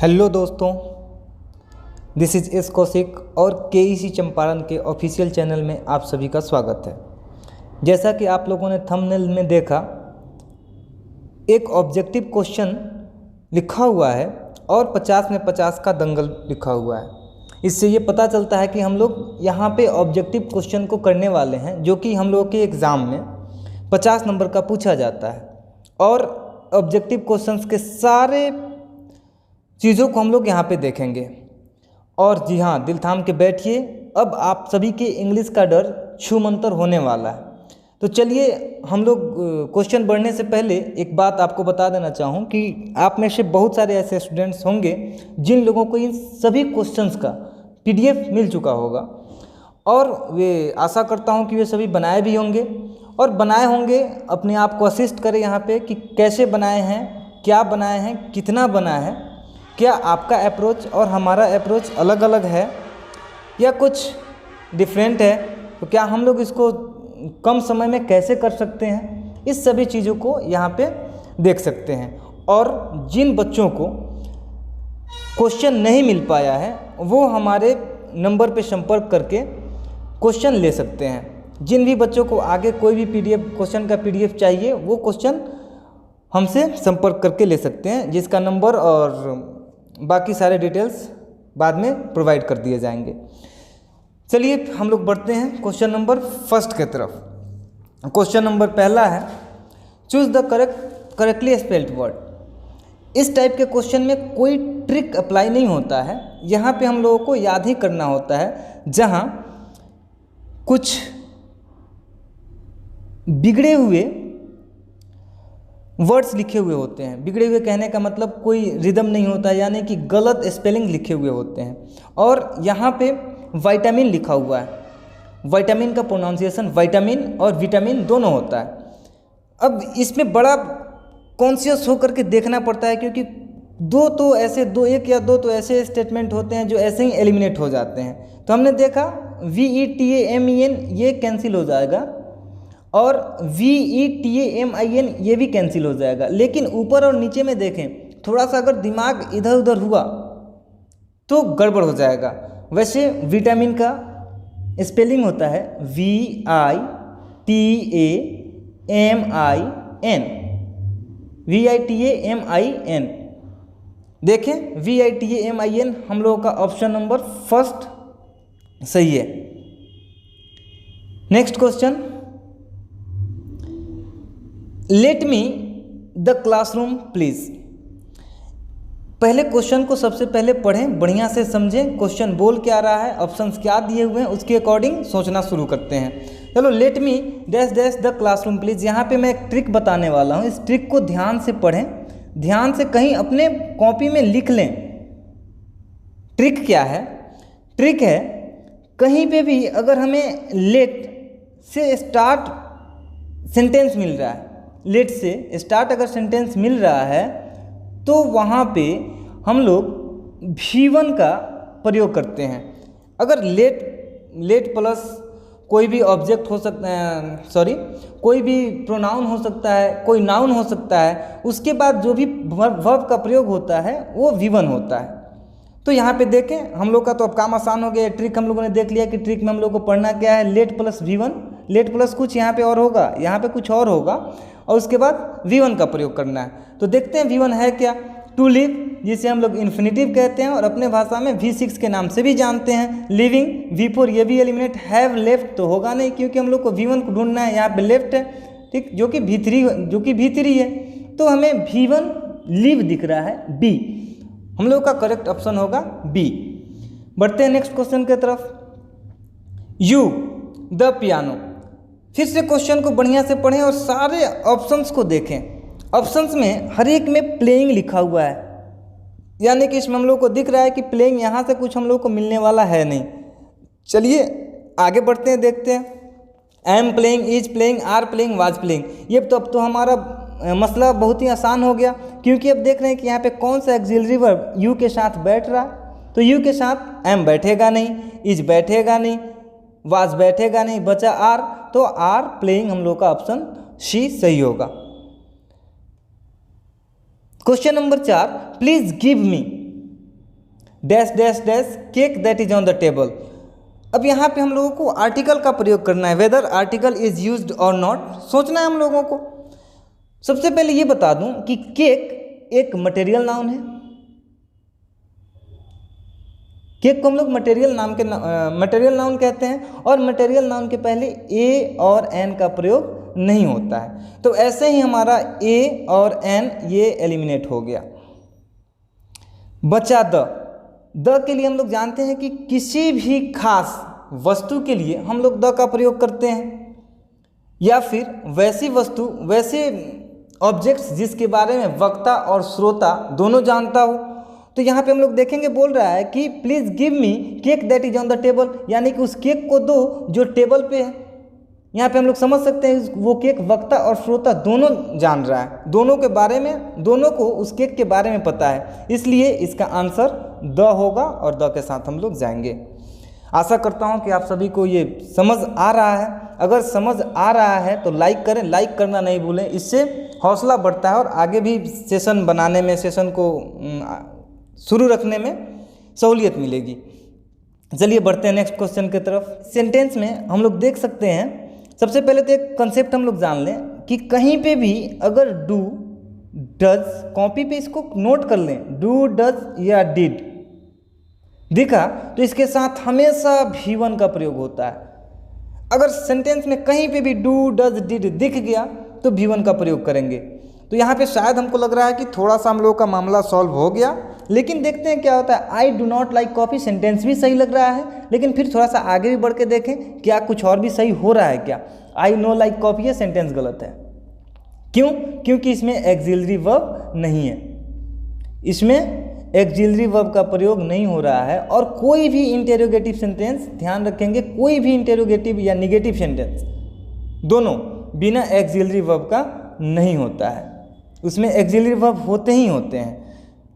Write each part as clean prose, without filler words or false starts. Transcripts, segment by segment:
Hello दोस्तों, this is S Kaushik और KEC Champaran के ऑफिशियल चैनल में आप सभी का स्वागत है। जैसा कि आप लोगों ने थंबनेल में देखा, एक ऑब्जेक्टिव क्वेश्चन लिखा हुआ है और 50 में 50 का दंगल लिखा हुआ है। इससे ये पता चलता है कि हम लोग यहाँ पे ऑब्जेक्टिव क्वेश्चन को करने वाले हैं, जो कि हम लोगों के एग्ज़ाम में 50 नंबर का पूछा जाता है। और ऑब्जेक्टिव क्वेश्चंस के सारे चीज़ों को हम लोग यहाँ पे देखेंगे। और जी हाँ, दिल थाम के बैठिए, अब आप सभी के इंग्लिश का डर छूमंतर होने वाला है। तो चलिए, हम लोग क्वेश्चन बढ़ने से पहले एक बात आपको बता देना चाहूँ कि आप में से बहुत सारे ऐसे स्टूडेंट्स होंगे जिन लोगों को इन सभी क्वेश्चंस का PDF मिल चुका होगा, और वे आशा करता हूँ कि वे सभी बनाए भी होंगे और बनाए होंगे। अपने आप को असिस्ट करें यहाँ पे कि कैसे बनाए हैं, क्या बनाए हैं, कितना बना है, क्या आपका अप्रोच और हमारा अप्रोच अलग अलग है या कुछ डिफरेंट है, तो क्या हम लोग इसको कम समय में कैसे कर सकते हैं, इस सभी चीज़ों को यहाँ पे देख सकते हैं। और जिन बच्चों को क्वेश्चन नहीं मिल पाया है वो हमारे नंबर पे संपर्क करके क्वेश्चन ले सकते हैं। जिन भी बच्चों को आगे कोई भी क्वेश्चन का PDF चाहिए, वो क्वेश्चन हमसे संपर्क करके ले सकते हैं, जिसका नंबर और बाकी सारे डिटेल्स बाद में प्रोवाइड कर दिए जाएंगे। चलिए हम लोग बढ़ते हैं क्वेश्चन नंबर फर्स्ट के तरफ। क्वेश्चन नंबर पहला है, choose the correctly spelled word. इस टाइप के क्वेश्चन में कोई ट्रिक अप्लाई नहीं होता है। यहाँ पे हम लोगों को याद ही करना होता है, जहाँ कुछ बिगड़े हुए वर्ड्स लिखे हुए होते हैं। बिगड़े हुए कहने का मतलब कोई रिदम नहीं होता है, यानी कि गलत स्पेलिंग लिखे हुए होते हैं। और यहाँ पे विटामिन लिखा हुआ है। विटामिन का प्रोनाउंसिएशन विटामिन और विटामिन दोनों होता है। अब इसमें बड़ा कॉन्शियस होकर के देखना पड़ता है, क्योंकि एक या दो तो ऐसे स्टेटमेंट होते हैं जो ऐसे ही एलिमिनेट हो जाते हैं। तो हमने देखा VETAMEN ये कैंसिल हो जाएगा और VETAMIN ये भी कैंसिल हो जाएगा। लेकिन ऊपर और नीचे में देखें, थोड़ा सा अगर दिमाग इधर उधर हुआ तो गड़बड़ हो जाएगा। वैसे विटामिन का स्पेलिंग होता है VITAMIN। देखें, VITAMIN हम लोगों का ऑप्शन नंबर फर्स्ट सही है। Next question, let me the classroom please. पहले क्वेश्चन को सबसे पहले पढ़ें, बढ़िया से समझें क्वेश्चन बोल क्या रहा है, ऑप्शंस क्या दिए हुए हैं, उसके अकॉर्डिंग सोचना शुरू करते हैं। चलो, let me dash dash the classroom please. यहाँ पे मैं एक ट्रिक बताने वाला हूँ, इस ट्रिक को ध्यान से पढ़ें, ध्यान से कहीं अपने कॉपी में लिख लें। ट्रिक क्या है? ट्रिक है, कहीं पे भी अगर हमें लेट से स्टार्ट सेंटेंस मिल रहा है, लेट से स्टार्ट अगर सेंटेंस मिल रहा है, तो वहाँ पे हम लोग V1 का प्रयोग करते हैं। अगर लेट प्लस कोई भी ऑब्जेक्ट हो सकता है, कोई भी प्रोनाउन हो सकता है, कोई नाउन हो सकता है, उसके बाद जो भी वर्ब का प्रयोग होता है वो V1 होता है। तो यहाँ पे देखें, हम लोग का तो अब काम आसान हो गया। ट्रिक हम लोगों ने देख लिया कि ट्रिक में हम लोग को पढ़ना क्या है, late plus V1, late plus कुछ यहाँ पे और होगा, यहाँ पे कुछ और होगा, और उसके बाद V1 का प्रयोग करना है। तो देखते हैं V1 है क्या। टू लिव, जिसे हम लोग इन्फिनिटिव कहते हैं और अपने भाषा में V6 के नाम से भी जानते हैं। लिविंग, V4 ये भी एलिमिनेट। हैव लेफ्ट तो होगा नहीं, क्योंकि हम लोग को V1 को ढूंढना है, यहाँ पे लेफ्ट है, ठीक, जो कि V3 है। तो हमें V1 लिव दिख रहा है, B। हम लोग का करेक्ट ऑप्शन होगा B। बढ़ते हैं नेक्स्ट क्वेश्चन की तरफ। You the piano. फिर से क्वेश्चन को बढ़िया से पढ़ें और सारे ऑप्शंस को देखें। ऑप्शंस में हर एक में प्लेइंग लिखा हुआ है, यानी कि इसमें हम लोग को दिख रहा है कि प्लेइंग यहाँ से कुछ हम लोग को मिलने वाला है नहीं। चलिए आगे बढ़ते हैं, देखते हैं। Am playing, is playing, are playing, was playing. ये तो अब तो हमारा मसला बहुत ही आसान हो गया, क्योंकि अब देख रहे हैं कि यहाँ पे कौन सा एक्सिलरी वर्ब यू के साथ बैठ रहा है। तो यू के साथ एम बैठेगा नहीं, इज बैठेगा नहीं, वाज बैठेगा नहीं, बचा आर। तो आर प्लेइंग हम लोग का ऑप्शन C सही होगा। Question number 4, please give me. Dash dash dash cake that is on the table. अब यहाँ पे हम लोगों को आर्टिकल का प्रयोग करना है, वेदर आर्टिकल इज यूज्ड और नॉट, सोचना है हम लोगों को। सबसे पहले ये बता दूं कि केक एक मटेरियल नाउन है। केक को हम लोग मटेरियल नाउन कहते हैं और मटेरियल नाउन के पहले ए और एन का प्रयोग नहीं होता है। तो ऐसे ही हमारा ए और एन ये एलिमिनेट हो गया। बचा द के लिए हम लोग जानते हैं कि किसी भी खास वस्तु के लिए हम लोग द का प्रयोग करते हैं, या फिर वैसी वस्तु वैसे ऑब्जेक्ट्स जिसके बारे में वक्ता और श्रोता दोनों जानता हो। तो यहाँ पे हम लोग देखेंगे बोल रहा है कि please give me cake that is on the table, यानी कि उस केक को दो जो टेबल पे है। यहाँ पे हम लोग समझ सकते हैं वो केक वक्ता और श्रोता दोनों जान रहा है, दोनों के बारे में, दोनों को उस केक के बारे में पता है, इसलिए इसका आंसर द होगा और द के साथ हम लोग जाएंगे। आशा करता हूँ कि आप सभी को ये समझ आ रहा है। अगर समझ आ रहा है तो लाइक करें, लाइक करना नहीं भूलें, इससे हौसला बढ़ता है और आगे भी सेशन बनाने में, सेशन को शुरू रखने में सहूलियत मिलेगी। चलिए बढ़ते हैं नेक्स्ट क्वेश्चन की तरफ। सेंटेंस में हम लोग देख सकते हैं, सबसे पहले तो एक कंसेप्ट हम लोग जान लें कि कहीं पे भी अगर डू डज, कॉपी पे इसको नोट कर लें, डू डज या डिड दिखा तो इसके साथ हमेशा V1 का प्रयोग होता है। अगर सेंटेंस में कहीं पे भी डू डज डिड दिख गया तो V1 का प्रयोग करेंगे। तो यहाँ पे शायद हमको लग रहा है कि थोड़ा सा हम लोगों का मामला सॉल्व हो गया, लेकिन देखते हैं क्या होता है। I do not like coffee sentence भी सही लग रहा है, लेकिन फिर थोड़ा सा आगे भी बढ़ के देखें क्या कुछ और भी सही हो रहा है क्या। आई नो लाइक कॉफ़ी ये सेंटेंस गलत है। क्यों? क्योंकि इसमें एक्सिलरी वर्ब नहीं है, इसमें एक्सिलरी वर्ब का प्रयोग नहीं हो रहा है। और कोई भी इंटेरोगेटिव सेंटेंस, ध्यान रखेंगे, कोई भी इंटेरोगेटिव या निगेटिव सेंटेंस दोनों बिना एक्सिलरी वर्ब का नहीं होता है, उसमें एक्सिलरी वर्ब होते ही होते हैं।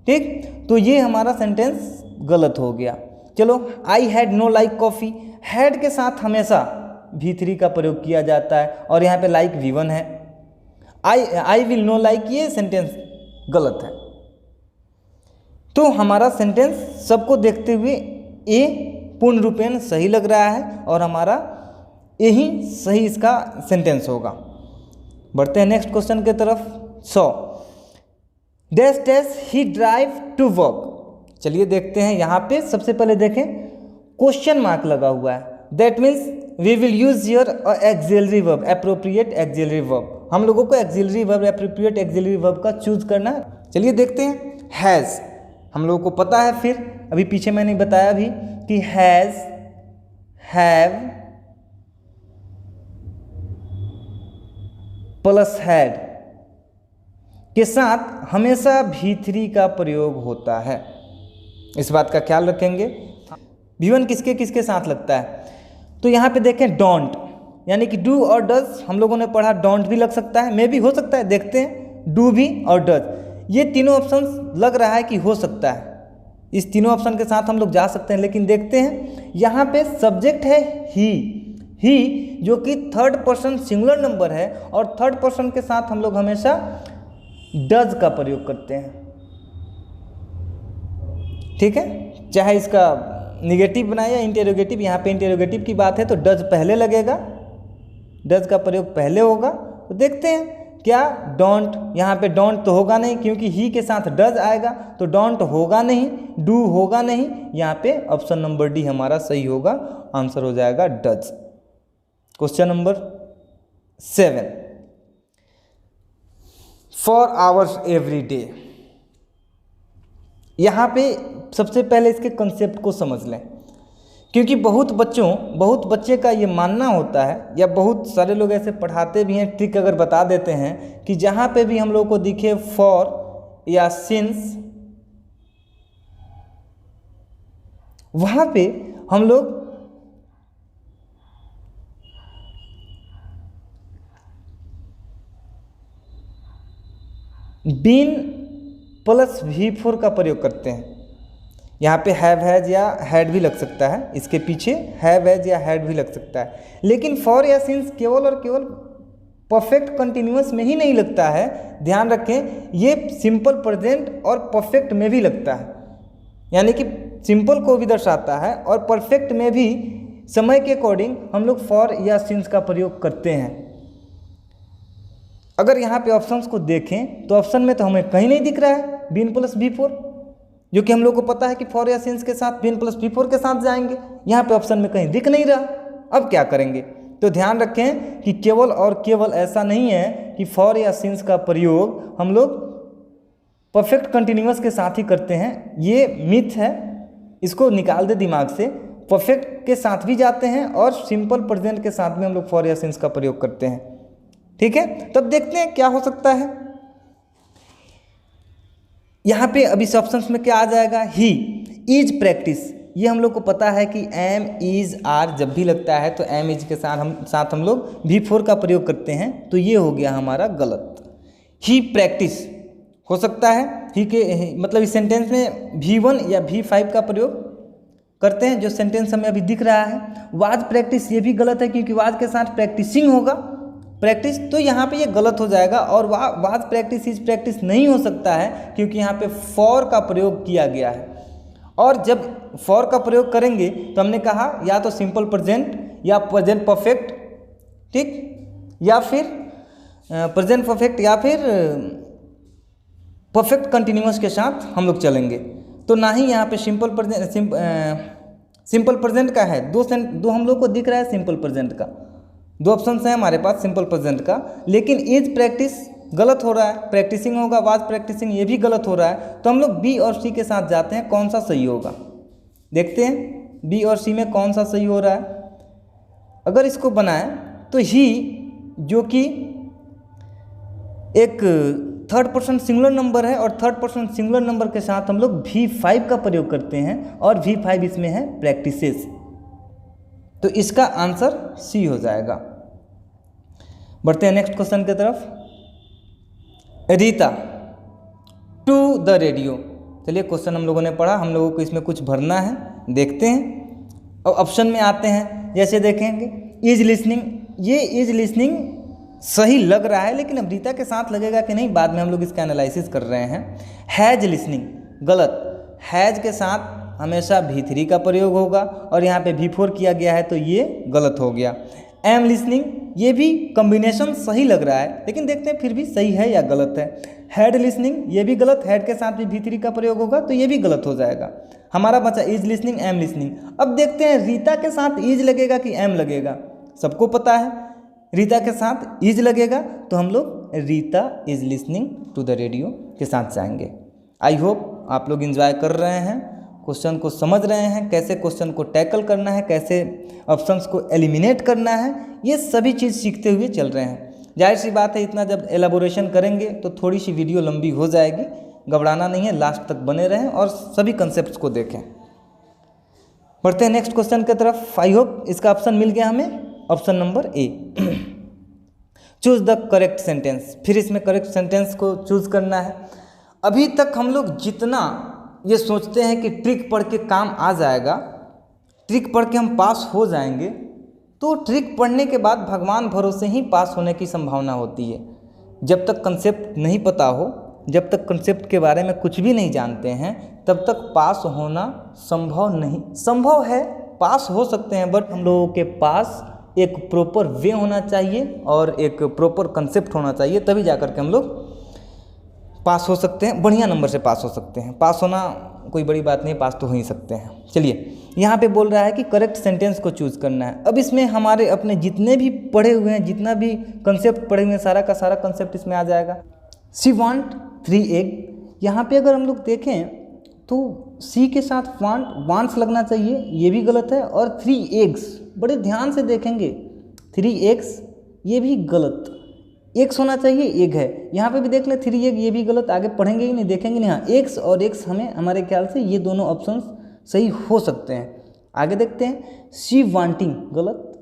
ठीक, तो ये हमारा सेंटेंस गलत हो गया। चलो, I had know like coffee, had के साथ हमेशा V3 का प्रयोग किया जाता है और यहाँ पे लाइक V1 है। आई विल नो लाइक ये सेंटेंस गलत है। तो हमारा सेंटेंस सबको देखते हुए ए पूर्ण रूपेण सही लग रहा है और हमारा यही सही इसका सेंटेंस होगा। बढ़ते हैं नेक्स्ट क्वेश्चन की तरफ। Dash dash he drive to work. चलिए देखते हैं, यहाँ पे सबसे पहले देखें क्वेश्चन मार्क लगा हुआ है, that means we will use your auxiliary verb, appropriate auxiliary verb. हम लोगों को auxiliary verb, appropriate auxiliary verb का चूज करना है। चलिए देखते हैं। हैज़ हम लोगों को पता है, फिर अभी पीछे मैंने बताया भी कि हैज़, हैव प्लस हैड के साथ हमेशा V3 का प्रयोग होता है, इस बात का ख्याल रखेंगे। V1 किसके किसके साथ लगता है, तो यहाँ पे देखें डोंट, यानी कि डू और डज हम लोगों ने पढ़ा, डोंट भी लग सकता है, मे भी हो सकता है, देखते हैं। डू भी और डज, ये तीनों ऑप्शन लग रहा है कि हो सकता है, इस तीनों ऑप्शन के साथ हम लोग जा सकते हैं। लेकिन देखते हैं, यहाँ पे सब्जेक्ट है ही जो कि थर्ड पर्सन सिंगुलर नंबर है और थर्ड पर्सन के साथ हम लोग हमेशा डज का प्रयोग करते हैं। ठीक है, चाहे इसका निगेटिव बनाए या इंटेरोगेटिव, यहाँ पे इंटेरोगेटिव की बात है तो डज पहले लगेगा, डज का प्रयोग पहले होगा। तो देखते हैं क्या डोंट, यहाँ पे डोंट तो होगा नहीं क्योंकि ही के साथ डज आएगा, तो डोंट होगा नहीं, डू होगा नहीं, यहाँ पे ऑप्शन नंबर डी हमारा सही होगा, आंसर हो जाएगा does. Question number 7, for hours every day. यहाँ पे सबसे पहले इसके कंसेप्ट को समझ लें, क्योंकि बहुत बच्चे का ये मानना होता है, या बहुत सारे लोग ऐसे पढ़ाते भी हैं, ट्रिक अगर बता देते हैं कि जहाँ पे भी हम लोग को दिखे फॉर या सिंस, वहाँ पे हम लोग बीन प्लस V4 का प्रयोग करते हैं। यहाँ पे हैव हैज या हैड भी लग सकता है, इसके पीछे हैव हैज या हैड भी लग सकता है, लेकिन फॉर या सिंस केवल और केवल परफेक्ट कंटिन्यूअस में ही नहीं लगता है। ध्यान रखें, ये सिंपल प्रेजेंट और परफेक्ट में भी लगता है, यानी कि सिंपल को भी दर्शाता है और परफेक्ट में भी समय के अकॉर्डिंग हम लोग फॉर या सिंस का प्रयोग करते हैं। अगर यहाँ पे ऑप्शंस को देखें तो ऑप्शन में तो हमें कहीं नहीं दिख रहा है बीन प्लस बी फोर, जो कि हम लोग को पता है कि फॉर या सिंस के साथ बीन प्लस बी फोर के साथ जाएंगे। यहाँ पे ऑप्शन में कहीं दिख नहीं रहा। अब क्या करेंगे? तो ध्यान रखें कि केवल और केवल ऐसा नहीं है कि फॉर या सिंस का प्रयोग हम लोग परफेक्ट कंटिन्यूअस के साथ ही करते हैं। ये मिथ है, इसको निकाल दे दिमाग से। परफेक्ट के साथ भी जाते हैं और सिंपल प्रेजेंट के साथ में हम लोग फॉर या सिंस का प्रयोग करते हैं। ठीक है, तब देखते हैं क्या हो सकता है। यहाँ पे अब इस ऑप्शंस में क्या आ जाएगा? He is practice. ये हम लोग को पता है कि एम इज आर जब भी लगता है तो एम इज के साथ हम लोग भी फोर का प्रयोग करते हैं, तो ये हो गया हमारा गलत। ही प्रैक्टिस हो सकता है, ही के मतलब इस सेंटेंस में V1 या V5 का प्रयोग करते हैं, जो सेंटेंस हमें अभी दिख रहा है। वाज प्रैक्टिस ये भी गलत है, क्योंकि वाज के साथ प्रैक्टिसिंग होगा प्रैक्टिस, तो यहाँ पे ये गलत हो जाएगा। और वाज प्रैक्टिस इज प्रैक्टिस नहीं हो सकता है, क्योंकि यहाँ पे फॉर का प्रयोग किया गया है। और जब फॉर का प्रयोग करेंगे तो हमने कहा या तो सिंपल प्रेजेंट या प्रेजेंट परफेक्ट, ठीक, या फिर प्रेजेंट परफेक्ट या फिर परफेक्ट कंटिन्यूअस के साथ हम लोग चलेंगे। तो ना ही यहाँ पे सिंपल प्रेजेंट का है, दो हम लोग को दिख रहा है सिंपल प्रेजेंट का, दो ऑप्शन है हमारे पास सिंपल प्रेजेंट का। लेकिन इज प्रैक्टिस गलत हो रहा है, प्रैक्टिसिंग होगा, वाज प्रैक्टिसिंग ये भी गलत हो रहा है। तो हम लोग बी और सी के साथ जाते हैं, कौन सा सही होगा देखते हैं बी और सी में कौन सा सही हो रहा है। अगर इसको बनाएं तो ही, जो कि एक थर्ड पर्सन सिंगुलर नंबर है, और थर्ड पर्सन सिंगुलर नंबर के साथ हम लोग V5 का प्रयोग करते हैं, और V5 इसमें है प्रैक्टिसेस। तो इसका आंसर सी हो जाएगा। बढ़ते हैं नेक्स्ट क्वेश्चन की तरफ। Rita to the radio. चलिए क्वेश्चन हम लोगों ने पढ़ा, हम लोगों को इसमें कुछ भरना है, देखते हैं। अब ऑप्शन में आते हैं, जैसे देखेंगे इज लिसनिंग, ये इज लिसनिंग सही लग रहा है, लेकिन अब रीता के साथ लगेगा कि नहीं, बाद में हम लोग इसका एनालिसिस कर रहे हैं। हैज लिसनिंग गलत, हैज के साथ हमेशा V3 का प्रयोग होगा, और यहाँ पे V4 किया गया है, तो ये गलत हो गया। एम लिसनिंग ये भी कॉम्बिनेशन सही लग रहा है, लेकिन देखते हैं फिर भी सही है या गलत है। हेड लिसनिंग ये भी गलत, हेड के साथ भी V3 का प्रयोग होगा, तो ये भी गलत हो जाएगा। हमारा बचा इज लिसनिंग, एम लिसनिंग। अब देखते हैं रीता के साथ इज लगेगा कि एम लगेगा। सबको पता है रीता के साथ इज लगेगा, तो हम लोग Rita is listening to the radio के साथ जाएंगे। आई होप आप लोग एंजॉय कर रहे हैं, क्वेश्चन को समझ रहे हैं, कैसे क्वेश्चन को टैकल करना है, कैसे ऑप्शंस को एलिमिनेट करना है, ये सभी चीज़ सीखते हुए चल रहे हैं। जाहिर सी बात है, इतना जब एलाबोरेशन करेंगे तो थोड़ी सी वीडियो लंबी हो जाएगी, घबराना नहीं है, लास्ट तक बने रहें और सभी कंसेप्ट्स को देखें। बढ़ते हैं नेक्स्ट क्वेश्चन की तरफ। आई होप इसका ऑप्शन मिल गया हमें, option number A. Choose the correct sentence. फिर इसमें करेक्ट सेंटेंस को चूज करना है। अभी तक हम लोग जितना ये सोचते हैं कि ट्रिक पढ़ के काम आ जाएगा, ट्रिक पढ़ के हम पास हो जाएंगे, तो ट्रिक पढ़ने के बाद भगवान भरोसे ही पास होने की संभावना होती है। जब तक कंसेप्ट नहीं पता हो, जब तक कंसेप्ट के बारे में कुछ भी नहीं जानते हैं, तब तक पास होना संभव नहीं। संभव है, पास हो सकते हैं, बट हम लोगों के पास एक प्रॉपर वे होना चाहिए और एक प्रॉपर कंसेप्ट होना चाहिए, तभी जाकर के हम लोग पास हो सकते हैं, बढ़िया नंबर से पास हो सकते हैं। पास होना कोई बड़ी बात नहीं, पास तो हो ही सकते हैं। चलिए, यहाँ पे बोल रहा है कि करेक्ट सेंटेंस को चूज़ करना है। अब इसमें हमारे अपने जितने भी पढ़े हुए हैं, जितना भी कंसेप्ट पढ़े हुए हैं, सारा का सारा कंसेप्ट इसमें आ जाएगा। सी वांट 3 एग। यहाँ पे अगर हम लोग देखें तो सी के साथ वांट्स लगना चाहिए, ये भी गलत है। और 3 एग्स, बड़े ध्यान से देखेंगे, 3 एग्स ये भी गलत, एक्स होना चाहिए, एग है। यहाँ पे भी देख ले 3 एग, ये भी गलत। आगे पढ़ेंगे ही नहीं, देखेंगे नहीं। हाँ, एक्स और एक्स हमें हमारे ख्याल से ये दोनों ऑप्शंस सही हो सकते हैं। आगे देखते हैं। शी वांटिंग गलत,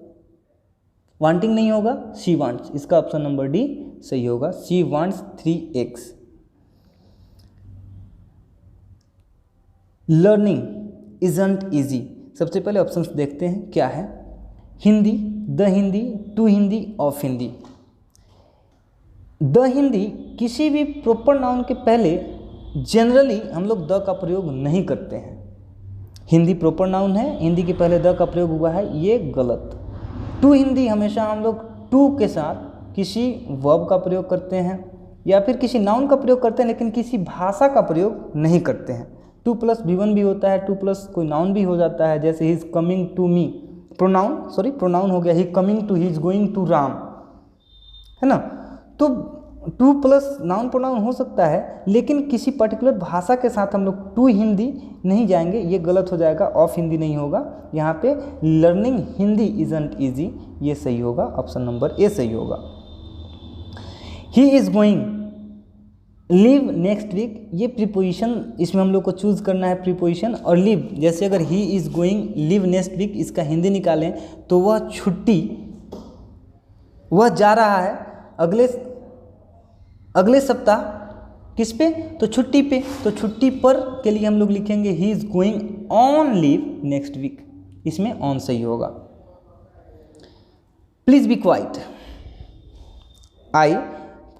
वांटिंग नहीं होगा, शी वांट्स। इसका ऑप्शन नंबर डी सही होगा। She wants 3 eggs. Learning isn't easy. सबसे पहले ऑप्शंस देखते हैं क्या है। Hindi, the Hindi, to Hindi, of Hindi. The Hindi किसी भी प्रॉपर नाउन के पहले जनरली हम लोग द का प्रयोग नहीं करते हैं। हिंदी प्रॉपर नाउन है, हिंदी के पहले द का प्रयोग हुआ है, ये गलत। टू हिंदी हमेशा हम लोग टू के साथ किसी वर्ब का प्रयोग करते हैं या फिर किसी नाउन का प्रयोग करते हैं, लेकिन किसी भाषा का प्रयोग नहीं करते हैं। टू प्लस भी होता है, टू प्लस कोई नाउन भी हो जाता है, जैसे he is coming to me, pronoun हो गया, he coming to, he is going to Ram, है ना। तो टू प्लस नाउन प्रोनाउन हो सकता है, लेकिन किसी पर्टिकुलर भाषा के साथ हम लोग टू हिंदी नहीं जाएंगे, ये गलत हो जाएगा, ऑफ हिंदी नहीं होगा। यहाँ पे लर्निंग हिंदी इजंट ईजी, ये सही होगा, ऑप्शन नंबर ए सही होगा। He is going, leave next week, ये प्रीपोजिशन, इसमें हम लोग को चूज़ करना है प्रीपोजिशन। और लिव, जैसे अगर he is going leave next week, इसका हिंदी निकालें तो वह छुट्टी, वह जा रहा है अगले सप्ताह किस पे, तो छुट्टी पे। तो छुट्टी पर के लिए हम लोग लिखेंगे he is going on leave next week, इसमें ऑन सही होगा। प्लीज़ बी क्वाइट, आई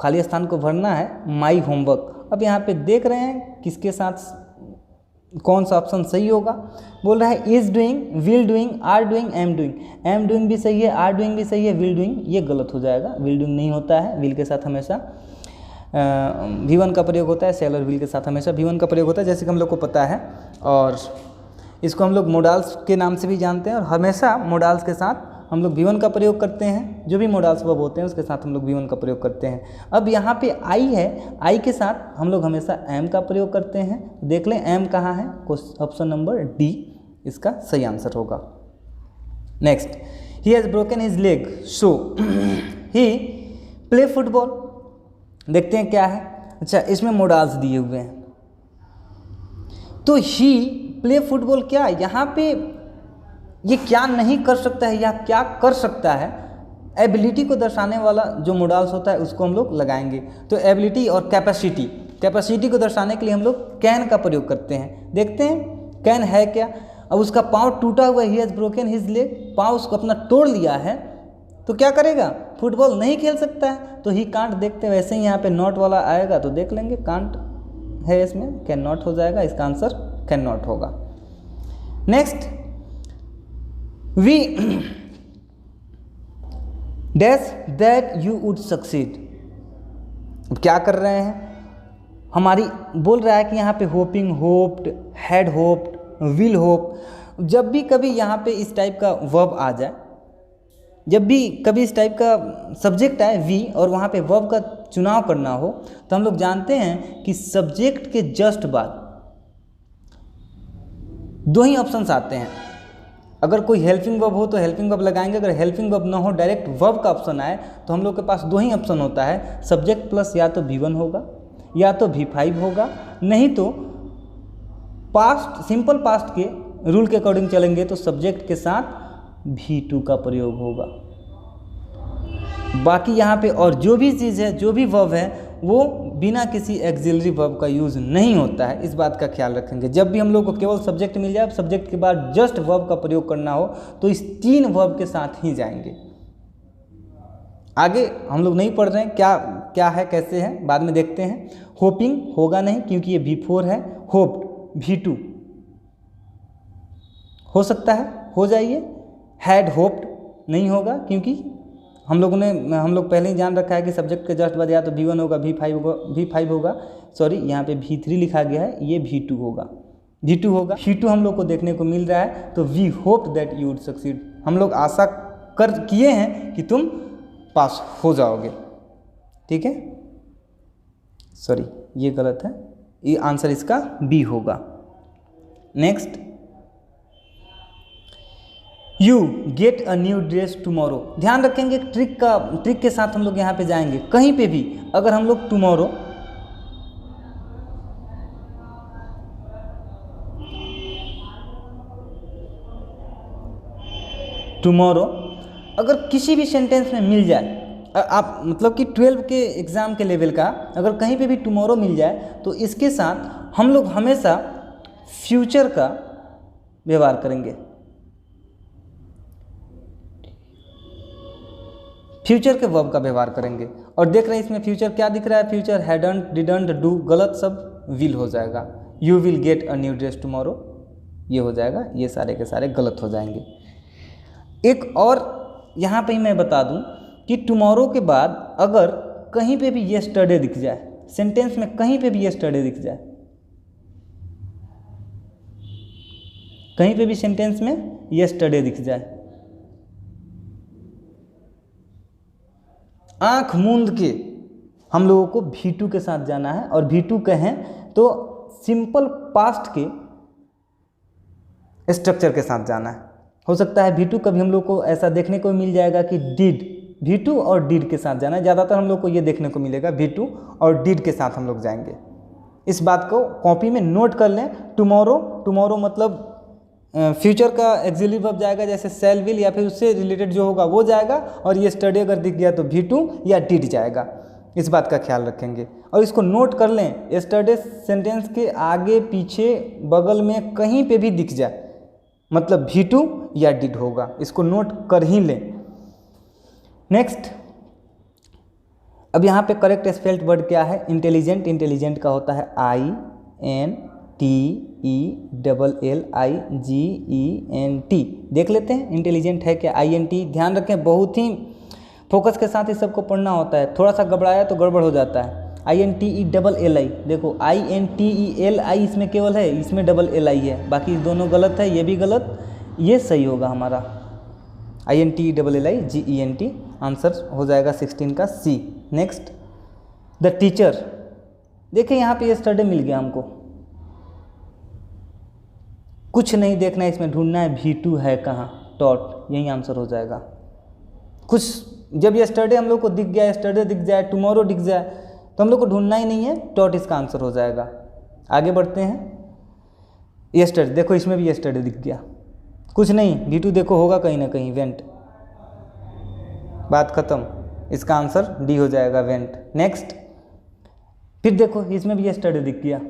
खाली स्थान को भरना है, माई होमवर्क। अब यहाँ पे देख रहे हैं किसके साथ कौन सा ऑप्शन सही होगा। बोल रहा है is doing, will doing, are doing, am doing. Am doing भी सही है, आर डूइंग भी सही है, विल डूइंग ये गलत हो जाएगा। विल डूइंग नहीं होता है, विल के साथ हमेशा V1 का प्रयोग होता है, सेल और विल के साथ हमेशा V1 का प्रयोग होता है, जैसे कि हम लोग को पता है। और इसको हम लोग मोडाल्स के नाम से भी जानते हैं, और हमेशा मोडाल्स के साथ हम लोग V1 का प्रयोग करते हैं। जो भी मोडाल्स वर्ब होते हैं उसके साथ हम लोग V1 का प्रयोग करते हैं। अब यहाँ पे आई है, आई के साथ हम लोग हमेशा एम का प्रयोग करते हैं। देख लें एम कहाँ है, ऑप्शन नंबर डी इसका सही आंसर होगा। Next, he has broken his leg so he play football. देखते हैं क्या है। अच्छा, इसमें मोडाल्स दिए हुए हैं, तो ही प्ले फुटबॉल, क्या यहाँ पे ये क्या नहीं कर सकता है या क्या कर सकता है, एबिलिटी को दर्शाने वाला जो मोडाल्स होता है उसको हम लोग लगाएंगे। तो एबिलिटी और कैपेसिटी को दर्शाने के लिए हम लोग कैन का प्रयोग करते हैं। देखते हैं कैन है क्या। अब उसका पाँव टूटा हुआ, he has broken his leg, पाँव उसको अपना तोड़ लिया है, तो क्या करेगा, फुटबॉल नहीं खेल सकता है। तो ही कांट, देखते हैं वैसे ही यहाँ पे नॉट वाला आएगा तो देख लेंगे, कांट है इसमें, कैन नॉट हो जाएगा, इसका आंसर कैन नॉट होगा। Next, we dash that you would succeed. अब क्या कर रहे हैं, हमारी बोल रहा है कि यहाँ पे hopping, hoped, had hoped, will hope. जब भी कभी यहाँ पे इस टाइप का वर्ब आ जाए, जब भी कभी इस टाइप का सब्जेक्ट आए वी और वहाँ पे वर्ब का चुनाव करना हो, तो हम लोग जानते हैं कि सब्जेक्ट के जस्ट बाद दो ही ऑप्शंस आते हैं। अगर कोई हेल्पिंग वर्ब हो तो हेल्पिंग वर्ब लगाएंगे, अगर हेल्पिंग वर्ब ना हो डायरेक्ट वर्ब का ऑप्शन आए तो हम लोग के पास दो ही ऑप्शन होता है, सब्जेक्ट प्लस या तो V1 होगा या तो V5 होगा, नहीं तो पास्ट, सिंपल पास्ट के रूल के अकॉर्डिंग चलेंगे तो सब्जेक्ट के साथ V2 का प्रयोग होगा। बाकी यहाँ पे और जो भी चीज़ है, जो भी वर्ब है, वो बिना किसी एक्सिलरी वर्ब का यूज़ नहीं होता है, इस बात का ख्याल रखेंगे। जब भी हम लोग को केवल सब्जेक्ट मिल जाए, सब्जेक्ट के बाद जस्ट वर्ब का प्रयोग करना हो तो इस तीन वर्ब के साथ ही जाएंगे। आगे हम लोग नहीं पढ़ रहे हैं, क्या है कैसे है बाद में देखते हैं। होपिंग होगा नहीं क्योंकि ये V4 है, होप्ड V2 हो सकता है, हो जाइए। हैड होप्ड नहीं होगा क्योंकि हम लोग पहले ही जान रखा है कि सब्जेक्ट के जस्ट बाद या तो V1 होगा, V5 होगा, सॉरी यहाँ पे V3 लिखा गया है, ये V2 होगा। V2 हम लोग को देखने को मिल रहा है, तो we hope that you would succeed, हम लोग आशा किए हैं कि तुम पास हो जाओगे। ठीक है, सॉरी ये गलत है, ये आंसर इसका बी होगा। Next, you get a new dress tomorrow. ध्यान रखेंगे ट्रिक के साथ हम लोग यहाँ पे जाएंगे। कहीं पे भी अगर हम लोग टुमारो अगर किसी भी सेंटेंस में मिल जाए, आप मतलब कि 12 के एग्ज़ाम के लेवल का अगर कहीं पे भी टुमारो मिल जाए तो इसके साथ हम लोग हमेशा फ्यूचर का व्यवहार करेंगे। फ्यूचर के वर्ब का व्यवहार करेंगे। और देख रहे हैं इसमें फ्यूचर क्या दिख रहा है, फ्यूचर हैडंट, डिडंट, डू, गलत सब विल हो जाएगा। You will get a new dress tomorrow, ये हो जाएगा, ये सारे के सारे गलत हो जाएंगे। एक और यहाँ पे ही मैं बता दूँ कि टुमारो के बाद अगर कहीं पे भी येस्टरडे दिख जाए, सेंटेंस में कहीं पे भी येस्टरडे दिख जाए, कहीं पे भी सेंटेंस में येस्टरडे दिख जाए, आंख मूंद के हम लोगों को V2 के साथ जाना है, और V2 कहें तो सिंपल पास्ट के स्ट्रक्चर के साथ जाना है। हो सकता है V2 कभी हम लोग को ऐसा देखने को मिल जाएगा कि डिड, V2 और डिड के साथ जाना है। ज़्यादातर हम लोग को ये देखने को मिलेगा V2 और डिड के साथ हम लोग जाएंगे। इस बात को कॉपी में नोट कर लें। टुमारो मतलब फ्यूचर का एक्सिलरी वर्ब जाएगा, जैसे सेल विल या फिर उससे रिलेटेड जो होगा वो जाएगा, और येस्टरडे अगर दिख गया तो V2 या डिड जाएगा। इस बात का ख्याल रखेंगे और इसको नोट कर लें। येस्टरडे सेंटेंस के आगे पीछे बगल में कहीं पे भी दिख जाए मतलब V2 या डिड होगा, इसको नोट कर ही लें। नेक्स्ट, अब यहाँ पे करेक्ट स्पेल्ड वर्ड क्या है? इंटेलिजेंट। इंटेलिजेंट का होता है INTELLIGENT। देख लेते हैं इंटेलिजेंट है क्या? INT। ध्यान रखें, बहुत ही फोकस के साथ इस सबको पढ़ना होता है, थोड़ा सा घबराया तो गड़बड़ हो जाता है। INTELLI, देखो INTELI इसमें केवल है, इसमें डबल LI है, बाकी दोनों गलत है, ये भी गलत, ये सही होगा हमारा INTELLIGENT। आंसर हो जाएगा 16 का C। Next, the teacher. देखिए यहाँ पे येस्टरडे मिल गया हमको, कुछ नहीं देखना है इसमें, ढूंढना है V2 है कहाँ, डॉट, यही आंसर हो जाएगा। कुछ जब येस्टरडे हम लोग को दिख गया, येस्टरडे दिख जाए, टुमारो दिख जाए, तो हम लोग को ढूंढना ही नहीं है, डॉट इसका आंसर हो जाएगा। आगे बढ़ते हैं। येस्टरडे, देखो इसमें भी येस्टरडे दिख गया, कुछ नहीं, V2 देखो होगा कहीं ना कहीं, वेंट, बात खत्म, इसका आंसर D हो जाएगा, वेंट। नेक्स्ट, फिर देखो इसमें भी येस्टरडे दिख गया।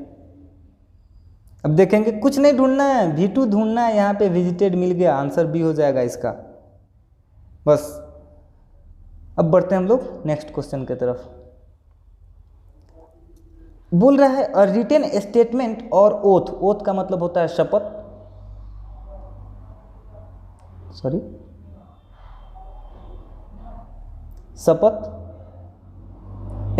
अब देखेंगे, कुछ नहीं ढूंढना है, V2 ढूंढना है, यहाँ पे विजिटेड मिल गया, आंसर B हो जाएगा इसका, बस। अब बढ़ते हैं हम लोग नेक्स्ट क्वेश्चन की तरफ। बोल रहा है अ रिटन स्टेटमेंट और ओथ। ओथ का मतलब होता है शपथ, सॉरी शपथ,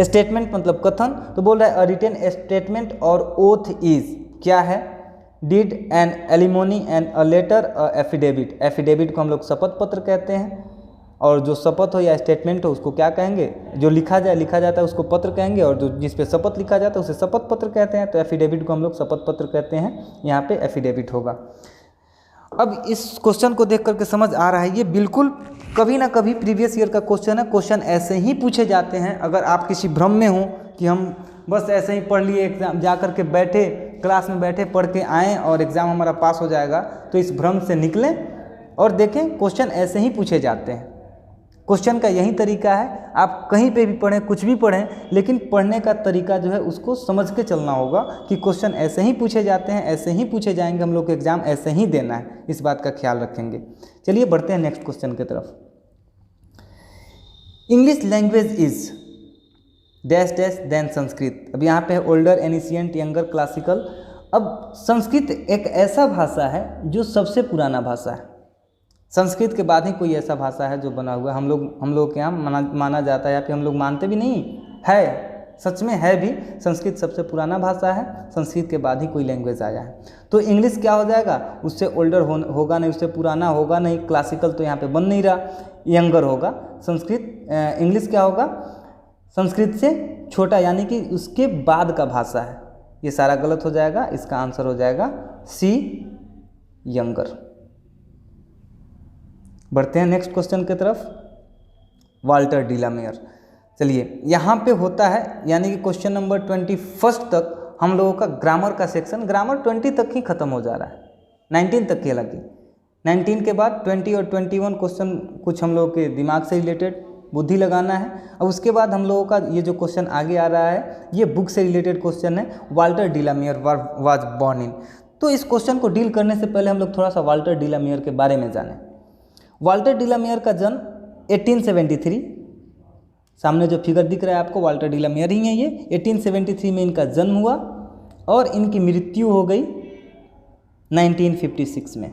स्टेटमेंट मतलब कथन। तो बोल रहा है अ रिटन स्टेटमेंट और ओथ इज, क्या है? Deed, an alimony, and a letter, a affidavit. Affidavit को हम लोग शपथ पत्र कहते हैं, और जो शपथ हो या स्टेटमेंट हो उसको क्या कहेंगे? जो लिखा जाता है उसको पत्र कहेंगे, और जो जिस पे शपथ लिखा जाता है उसे शपथ पत्र कहते हैं। तो एफिडेविट को हम लोग शपथ पत्र कहते हैं, यहाँ पे एफिडेविट होगा। अब इस क्वेश्चन को देख करके समझ आ रहा है, ये बिल्कुल कभी ना कभी प्रीवियस ईयर का क्वेश्चन है। क्वेश्चन ऐसे ही पूछे जाते हैं। अगर आप किसी भ्रम में हो कि हम बस ऐसे ही पढ़ लिए, एग्जाम जा कर के बैठे, क्लास में बैठे पढ़ के आएँ और एग्ज़ाम हमारा पास हो जाएगा, तो इस भ्रम से निकलें और देखें क्वेश्चन ऐसे ही पूछे जाते हैं। क्वेश्चन का यही तरीका है, आप कहीं पे भी पढ़ें, कुछ भी पढ़ें, लेकिन पढ़ने का तरीका जो है उसको समझ के चलना होगा कि क्वेश्चन ऐसे ही पूछे जाते हैं, ऐसे ही पूछे जाएंगे, हम लोग को एग्ज़ाम ऐसे ही देना है, इस बात का ख्याल रखेंगे। चलिए बढ़ते हैं नेक्स्ट क्वेश्चन की तरफ। English language is dash dash than Sanskrit. अब यहाँ पे है ओल्डर, एनिशियंट, यंगर, क्लासिकल। अब संस्कृत एक ऐसा भाषा है जो सबसे पुराना भाषा है। संस्कृत के बाद ही कोई ऐसा भाषा है जो बना हुआ है। हम लोग के यहाँ माना जाता है, या फिर हम लोग मानते भी नहीं है, सच में है भी, संस्कृत सबसे पुराना भाषा है। संस्कृत के बाद ही कोई लैंग्वेज आया है। तो इंग्लिश क्या हो जाएगा? उससे ओल्डर होगा नहीं, उससे पुराना होगा नहीं, क्लासिकल तो यहाँ पे बन नहीं रहा, यंगर होगा। संस्कृत इंग्लिश क्या होगा? संस्कृत से छोटा, यानी कि उसके बाद का भाषा है। ये सारा गलत हो जाएगा, इसका आंसर हो जाएगा C, यंगर। बढ़ते हैं नेक्स्ट क्वेश्चन की तरफ। वाल्टर डिलामेयर। चलिए यहाँ पे होता है, यानी कि क्वेश्चन नंबर 21 तक हम लोगों का ग्रामर का सेक्शन, ग्रामर 20 तक ही खत्म हो जा रहा है, 19 तक के लगे। 19 के बाद 20 और 21 क्वेश्चन कुछ हम लोगों के दिमाग से रिलेटेड, बुद्धि लगाना है। और उसके बाद हम लोगों का ये जो क्वेश्चन आगे आ रहा है, ये बुक से रिलेटेड क्वेश्चन है। Walter de la Mare was born in. तो इस क्वेश्चन को डील करने से पहले हम लोग थोड़ा सा वाल्टर डिलामेयर के बारे में जानें। वाल्टर डिलामेयर का जन्म 1873, सामने जो फिगर दिख रहा है आपको, वाल्टर डिलामेयर ही है ये। 1873 में इनका जन्म हुआ और इनकी मृत्यु हो गई 1956 में।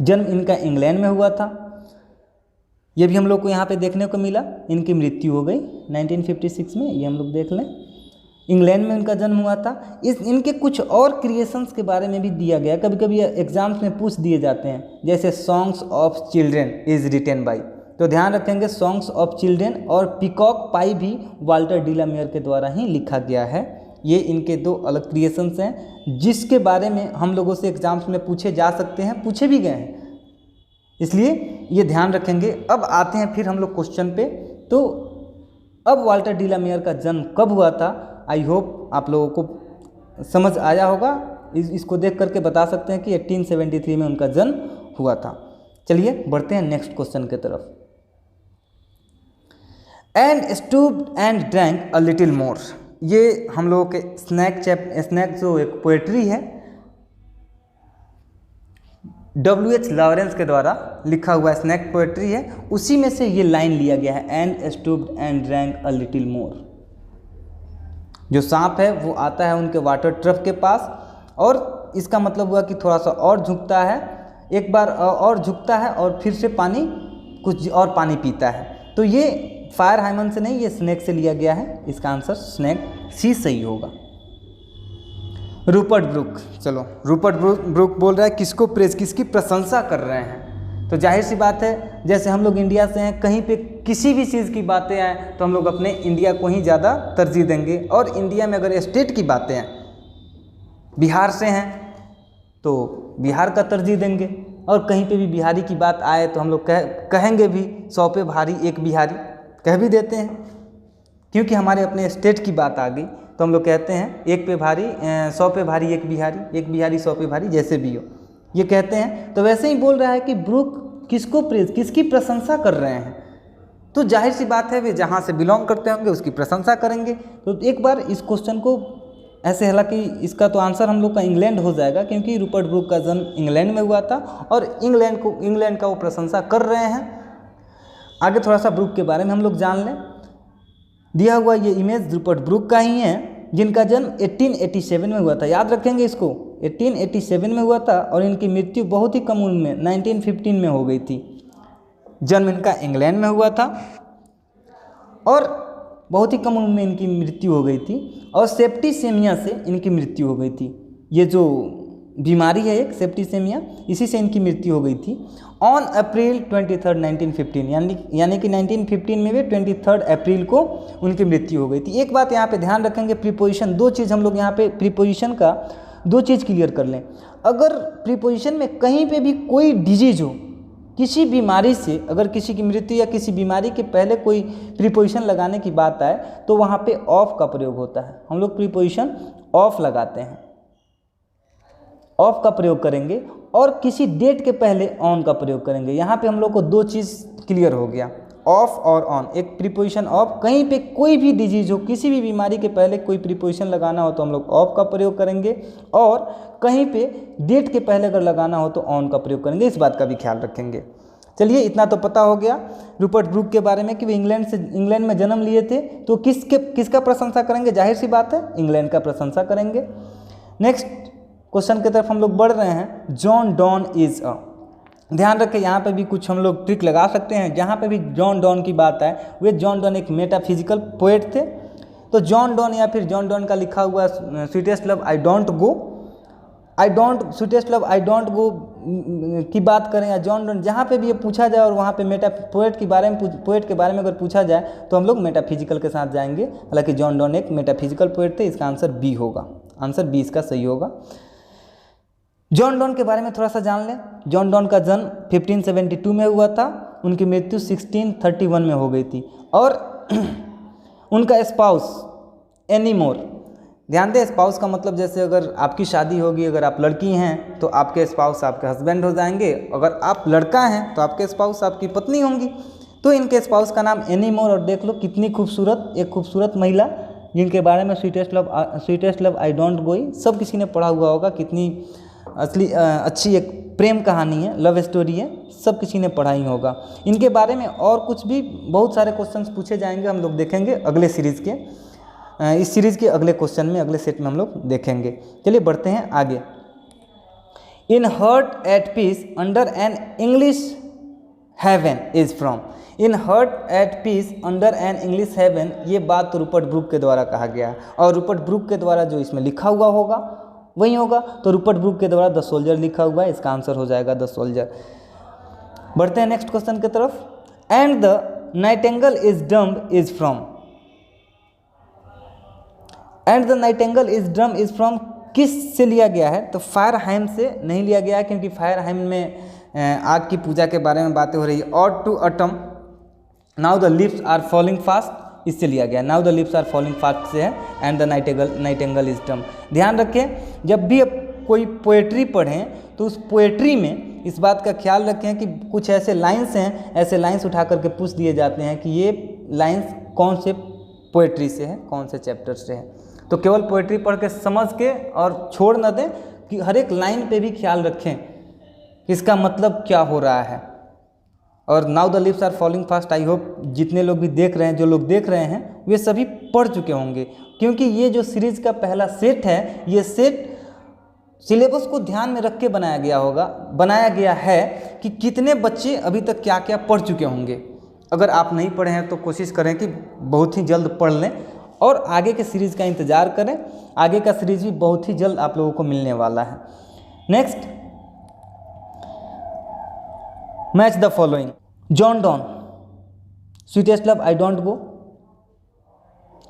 जन्म इनका इंग्लैंड में हुआ था, ये भी हम लोग को यहाँ पे देखने को मिला। इनकी मृत्यु हो गई 1956 में, ये हम लोग देख लें। इंग्लैंड में इनका जन्म हुआ था। इनके कुछ और क्रिएशंस के बारे में भी दिया गया, कभी कभी एग्जाम्स में पूछ दिए जाते हैं, जैसे songs of children is written by, तो ध्यान रखेंगे सॉन्ग्स ऑफ चिल्ड्रेन और पीकॉक पाई भी वाल्टर डिलामेयर के द्वारा ही लिखा गया है। ये इनके दो अलग क्रिएशंस हैं जिसके बारे में हम लोगों से एग्जाम्स में पूछे जा सकते हैं, पूछे भी गए हैं, इसलिए ये ध्यान रखेंगे। अब आते हैं फिर हम लोग क्वेश्चन पे। तो अब वाल्टर डिलामेयर का जन्म कब हुआ था? आई होप आप लोगों को समझ आया होगा। इसको देख करके बता सकते हैं कि 1873 में उनका जन्म हुआ था। चलिए बढ़ते हैं नेक्स्ट क्वेश्चन की तरफ। And stooped and drank a little more, ये हम लोगों के स्नैक जो एक पोएट्री है, W.H. लॉरेंस के द्वारा लिखा हुआ स्नैक पोएट्री है, उसी में से ये लाइन लिया गया है, and stooped and drank a little more. जो सांप है वो आता है उनके वाटर ट्रफ के पास और इसका मतलब हुआ कि थोड़ा सा और झुकता है, एक बार और झुकता है और फिर से पानी कुछ और पानी पीता है। तो ये फायर हाइमन से नहीं, ये स्नेक से लिया गया है। इसका आंसर स्नेक सी सही होगा। रूपर्ट ब्रूक, चलो रूपर्ट ब्रूक बोल रहा है किसको प्रेज, किसकी प्रशंसा कर रहे हैं। तो जाहिर सी बात है, जैसे हम लोग इंडिया से हैं, कहीं पे किसी भी चीज़ की बातें आए तो हम लोग अपने इंडिया को ही ज़्यादा तरजीह देंगे। और इंडिया में अगर स्टेट की बातें आए, बिहार से हैं तो बिहार का तरजीह देंगे, और कहीं पे भी बिहारी की बात आए तो हम लोग कहेंगे भी 100 पे भारी एक बिहारी, कह भी देते हैं। क्योंकि हमारे अपने स्टेट की बात आ गई तो हम लोग कहते हैं 1 पे भारी 100 पे भारी एक बिहारी 100 पे भारी, जैसे भी हो ये कहते हैं। तो वैसे ही बोल रहा है कि ब्रूक किसको प्रेज, किसकी प्रशंसा कर रहे हैं। तो जाहिर सी बात है वे जहाँ से बिलोंग करते होंगे उसकी प्रशंसा करेंगे। तो एक बार इस क्वेश्चन को ऐसे, हालांकि इसका तो आंसर हम लोग का इंग्लैंड हो जाएगा, क्योंकि रूपर्ट ब्रूक का जन्म इंग्लैंड में हुआ था और इंग्लैंड का वो प्रशंसा कर रहे हैं। आगे थोड़ा सा ब्रूक के बारे में हम लोग जान लें। दिया हुआ ये इमेज रूपर्ट ब्रूक का ही है, जिनका जन्म 1887 में हुआ था। याद रखेंगे इसको, 1887 में हुआ था और इनकी मृत्यु बहुत ही कम उम्र में 1915 में हो गई थी। जन्म इनका इंग्लैंड में हुआ था और बहुत ही कम उम्र में इनकी मृत्यु हो गई थी, और सेप्टिसेमिया से इनकी मृत्यु हो गई थी। ये जो बीमारी है एक सेप्टिसेमिया, इसी से इनकी मृत्यु हो गई थी ऑन अप्रैल 23, 1915, यानी कि 1915 में भी 23 अप्रैल को उनकी मृत्यु हो गई थी। एक बात यहाँ पे ध्यान रखेंगे, प्रीपोजिशन, दो चीज़ हम लोग यहाँ पे प्रीपोजिशन का दो चीज़ क्लियर कर लें। अगर प्रीपोजिशन में कहीं पे भी कोई डिजीज हो, किसी बीमारी से अगर किसी की मृत्यु या किसी बीमारी के पहले कोई प्रीपोजिशन लगाने की बात आए तो वहाँ पे ऑफ का प्रयोग होता है। हम लोग प्रीपोजिशन ऑफ लगाते हैं, ऑफ का प्रयोग करेंगे, और किसी डेट के पहले ऑन का प्रयोग करेंगे। यहाँ पे हम लोग को दो चीज़ क्लियर हो गया, ऑफ और ऑन। एक प्रीपोजिशन ऑफ, कहीं पे कोई भी डिजीज हो, किसी भी बीमारी के पहले कोई प्रीपोजिशन लगाना हो तो हम लोग ऑफ का प्रयोग करेंगे, और कहीं पे डेट के पहले अगर लगाना हो तो ऑन का प्रयोग करेंगे। इस बात का भी ख्याल रखेंगे। चलिए इतना तो पता हो गया रूपर्ट ब्रूक के बारे में कि वे इंग्लैंड में जन्म लिए थे। तो किसका प्रशंसा करेंगे? जाहिर सी बात है इंग्लैंड का प्रशंसा करेंगे। नेक्स्ट क्वेश्चन की तरफ हम लोग बढ़ रहे हैं। जॉन डॉन इज अ, ध्यान रखें यहाँ पे भी कुछ हम लोग ट्रिक लगा सकते हैं। जहाँ पे भी जॉन डॉन की बात आए, वे जॉन डॉन एक मेटाफिजिकल पोएट थे। तो जॉन डॉन या फिर जॉन डॉन का लिखा हुआ sweetest love I don't go की बात करें, या जॉन डॉन, जहाँ पे भी ये पूछा जाए और वहाँ पे पोएट के बारे में अगर पूछा जाए तो हम लोग मेटाफिजिकल के साथ जाएंगे। हालांकि जॉन डॉन एक मेटाफिजिकल पोएट थे। इसका आंसर बी होगा, आंसर बी इसका सही होगा। जॉन डॉन के बारे में थोड़ा सा जान लें। जॉन डॉन का जन्म 1572 में हुआ था, उनकी मृत्यु 1631 में हो गई थी। और उनका स्पाउस एनी मोर, ध्यान दें स्पाउस का मतलब जैसे अगर आपकी शादी होगी, अगर आप लड़की हैं तो आपके स्पाउस आपके हस्बैंड हो जाएंगे, अगर आप लड़का हैं तो आपके स्पाउस आपकी पत्नी होंगी। तो इनके स्पाउस का नाम एनी मोर, और देख लो कितनी खूबसूरत, एक खूबसूरत महिला जिनके बारे में sweetest love I don't go सब किसी ने पढ़ा हुआ होगा। कितनी अच्छी एक प्रेम कहानी है, लव स्टोरी है, सब किसी ने पढ़ा ही होगा। इनके बारे में और कुछ भी बहुत सारे क्वेश्चंस पूछे जाएंगे, हम लोग देखेंगे अगले सीरीज़ के, इस सीरीज़ के अगले क्वेश्चन में, अगले सेट में हम लोग देखेंगे। चलिए बढ़ते हैं आगे। In heart at peace under an English heaven is from. In heart at peace under an English heaven, ये बात तो रूपर्ट ब्रूक के द्वारा कहा गया है, और रूपर्ट ब्रूक के द्वारा जो इसमें लिखा हुआ होगा वही होगा। तो रूपर्ट ब्रूक के द्वारा द सोल्जर लिखा हुआ है, इसका आंसर हो जाएगा द सोल्जर। बढ़ते हैं नेक्स्ट क्वेश्चन की तरफ। And the nightingale is dumb is from. And the nightingale is dumb is from किस से लिया गया है? तो फायरहाइम से नहीं लिया गया है, क्योंकि फायरहाइम में आग की पूजा के बारे में बातें हो रही है। और to autumn now the lips are falling fast, इससे लिया गया। Now the lips are falling fast से है and the nightingale is dumb. ध्यान रखें, जब भी आप कोई पोएट्री पढ़ें तो उस पोएट्री में इस बात का ख्याल रखें कि कुछ ऐसे लाइन्स हैं, ऐसे लाइन्स उठा करके पूछ दिए जाते हैं कि ये लाइन्स कौन से पोएट्री से है, कौन से चैप्टर से है। तो केवल पोएट्री पढ़ के समझ के और छोड़ न दें, कि हर एक लाइन पे भी ख्याल रखें कि इसका मतलब क्या हो रहा है। और now the lips are falling fast, I hope जितने लोग भी देख रहे हैं, जो लोग देख रहे हैं वे सभी पढ़ चुके होंगे, क्योंकि ये जो सीरीज का पहला सेट है, ये सेट सिलेबस को ध्यान में रख के बनाया गया है कि कितने बच्चे अभी तक क्या क्या पढ़ चुके होंगे। अगर आप नहीं पढ़े हैं तो कोशिश करें कि बहुत ही जल्द पढ़ लें और आगे के सीरीज़ का इंतज़ार करें। आगे का सीरीज़ भी बहुत ही जल्द आप लोगों को मिलने वाला है। Next, match the following. John Donne, sweetest love, I don't go,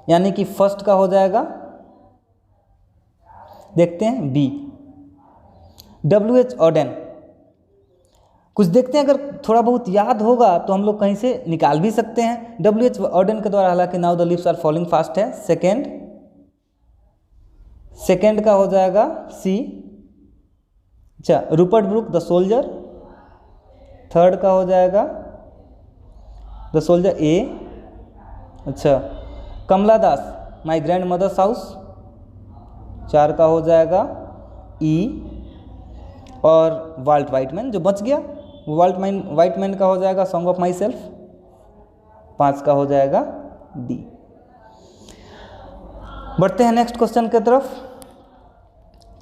यानी कि फर्स्ट का हो जाएगा, देखते हैं बी। W.H. ऑडेन, कुछ देखते हैं, अगर थोड़ा बहुत याद होगा तो हम लोग कहीं से निकाल भी सकते हैं। W.H. ऑडेन के द्वारा, हालांकि now the lips are falling fast है, सेकेंड का हो जाएगा सी। अच्छा, Rupert Brooke the soldier, third का हो जाएगा द सोल्जर ए। अच्छा, Kamala Das my grandmother's house, 4 का हो जाएगा ई। और वाल्ट वाइटमैन जो बच गया, वो वाइटमैन का हो जाएगा सॉन्ग ऑफ माई सेल्फ, 5 का हो जाएगा डी। बढ़ते हैं नेक्स्ट क्वेश्चन की तरफ।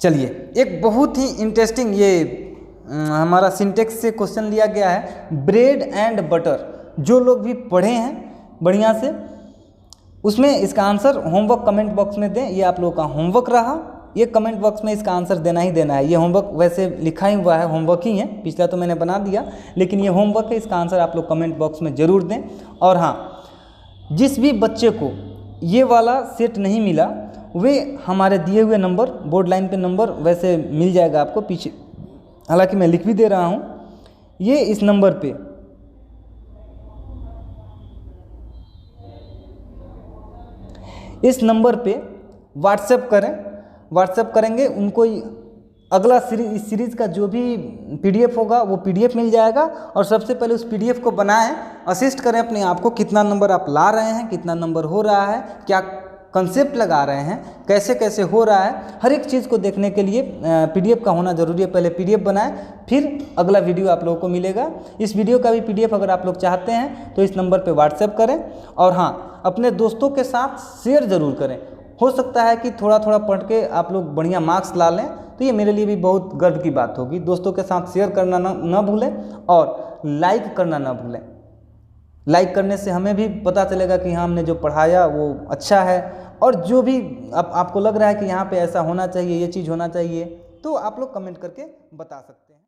चलिए, एक बहुत ही इंटरेस्टिंग ये हमारा सिंटेक्स से क्वेश्चन लिया गया है, ब्रेड एंड बटर। जो लोग भी पढ़े हैं बढ़िया से, उसमें इसका आंसर होमवर्क कमेंट बॉक्स में दें। ये आप लोगों का होमवर्क रहा, ये कमेंट बॉक्स में इसका आंसर देना ही देना है। ये होमवर्क वैसे लिखा ही हुआ है, होमवर्क ही है, पिछला तो मैंने बना दिया, लेकिन ये होमवर्क है, इसका आंसर आप लोग कमेंट बॉक्स में ज़रूर दें। और हाँ, जिस भी बच्चे को ये वाला सेट नहीं मिला, वे हमारे दिए हुए नंबर, बोर्ड लाइन पे नंबर वैसे मिल जाएगा आपको पीछे, हालांकि मैं लिख भी दे रहा हूँ, ये इस नंबर पे व्हाट्सएप करेंगे, उनको अगला इस सीरीज़ का जो भी PDF होगा वो PDF मिल जाएगा। और सबसे पहले उस PDF को बनाएं, असिस्ट करें अपने आप को, कितना नंबर आप ला रहे हैं, कितना नंबर हो रहा है, क्या कंसेप्ट लगा रहे हैं, कैसे कैसे हो रहा है, हर एक चीज़ को देखने के लिए PDF का होना ज़रूरी है। पहले PDF बनाएं, फिर अगला वीडियो आप लोगों को मिलेगा। इस वीडियो का भी PDF अगर आप लोग चाहते हैं तो इस नंबर पे व्हाट्सएप करें। और हाँ, अपने दोस्तों के साथ शेयर ज़रूर करें। हो सकता है कि थोड़ा थोड़ा पढ़ के आप लोग बढ़िया मार्क्स ला लें, तो ये मेरे लिए भी बहुत गर्व की बात होगी। दोस्तों के साथ शेयर करना ना भूलें और लाइक करना ना भूलें। लाइक करने से हमें भी पता चलेगा कि हाँ, हमने जो पढ़ाया वो अच्छा है। और जो भी आपको लग रहा है कि यहाँ पे ऐसा होना चाहिए, ये चीज़ होना चाहिए, तो आप लोग कमेंट करके बता सकते हैं।